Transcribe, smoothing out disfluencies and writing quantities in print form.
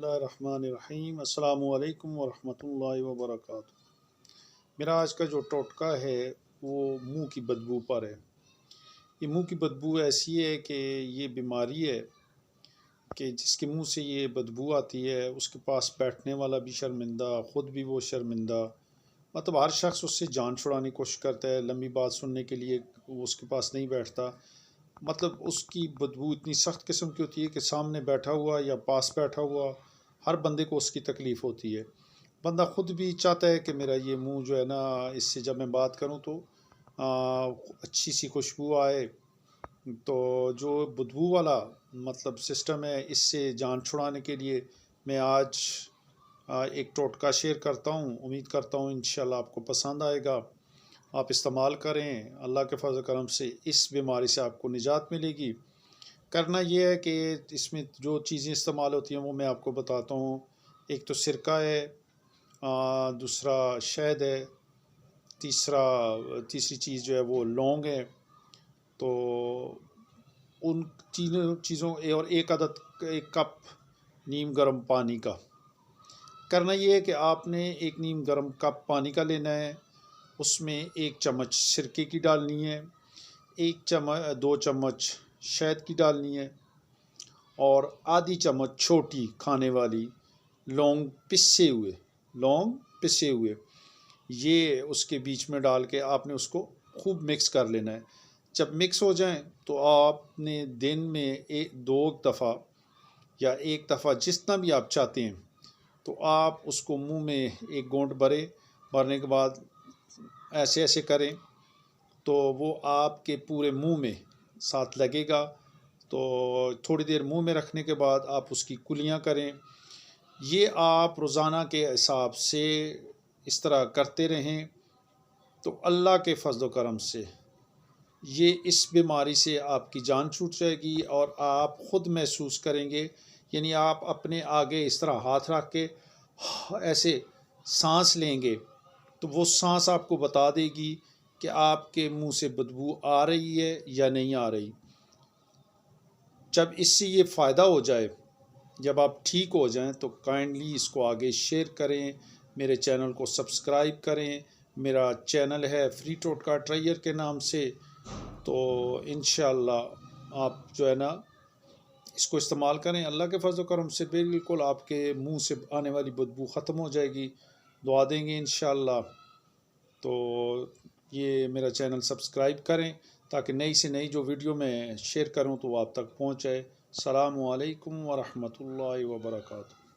बिस्मिल्लाहिर्रहमानिर्रहीम अस्सलामु अलैकुम वरहमतुल्लाहि वबरकातुहू। मेरा आज का जो टोटका है वो मुंह की बदबू पर है। ये मुंह की बदबू ऐसी है कि ये बीमारी है कि जिसके मुंह से ये बदबू आती है उसके पास बैठने वाला भी शर्मिंदा, ख़ुद भी वो शर्मिंदा। मतलब हर शख्स उससे जान छुड़ाने की कोशिश करता है, लंबी बात सुनने के लिए वो उसके पास नहीं बैठता। मतलब उसकी बदबू इतनी सख्त किस्म की होती है कि सामने बैठा हुआ या पास बैठा हुआ हर बंदे को उसकी तकलीफ़ होती है। बंदा ख़ुद भी चाहता है कि मेरा ये मुंह जो है ना, इससे जब मैं बात करूं तो अच्छी सी खुशबू आए। तो जो बदबू वाला मतलब सिस्टम है, इससे जान छुड़ाने के लिए मैं आज एक टोटका शेयर करता हूं। उम्मीद करता हूं इंशाल्लाह आपको पसंद आएगा। आप इस्तेमाल करें, अल्लाह के फज़ल करम से इस बीमारी से आपको निजात मिलेगी। करना ये है कि इसमें जो चीज़ें इस्तेमाल होती हैं वो मैं आपको बताता हूँ। एक तो सिरका है, दूसरा शहद है, तीसरी चीज़ जो है वो लौंग है। तो उन तीनों चीज़ों और एक कप नीम गर्म पानी का। करना ये है कि आपने एक नीम गर्म कप पानी का लेना है, उसमें 1 चम्मच सिरके की डालनी है, 2 चम्मच शहद की डालनी है और आधी चम्मच छोटी खाने वाली लौंग पिसे हुए ये उसके बीच में डाल के आपने उसको खूब मिक्स कर लेना है। जब मिक्स हो जाए तो आपने दिन में 2 दफ़ा या 1 दफ़ा जितना भी आप चाहते हैं, तो आप उसको मुंह में एक घूंट भरने के बाद ऐसे ऐसे करें तो वो आपके पूरे मुंह में साथ लगेगा। तो थोड़ी देर मुंह में रखने के बाद आप उसकी कुलियाँ करें। ये आप रोज़ाना के हिसाब से इस तरह करते रहें तो अल्लाह के फज़ल व करम से ये इस बीमारी से आपकी जान छूट जाएगी और आप ख़ुद महसूस करेंगे। यानी आप अपने आगे इस तरह हाथ रख के ऐसे सांस लेंगे तो वो सांस आपको बता देगी कि आपके मुंह से बदबू आ रही है या नहीं आ रही। जब इससे ये फ़ायदा हो जाए, जब आप ठीक हो जाएं, तो काइंडली इसको आगे शेयर करें, मेरे चैनल को सब्सक्राइब करें। मेरा चैनल है फ्री टोटका ट्रायर के नाम से। तो इंशाअल्लाह आप जो है ना इसको इस्तेमाल करें। अल्लाह के फज़ल करम से बिल्कुल आपके मुंह से आने वाली बदबू ख़त्म हो जाएगी। दुआ देंगे इंशाअल्लाह। तो ये मेरा चैनल सब्सक्राइब करें ताकि नई से नई जो वीडियो मैं शेयर करूं तो वो आप तक पहुंच जाए। अस्सलामु अलैकुम वरहमतुल्लाहि वबरकातुहू।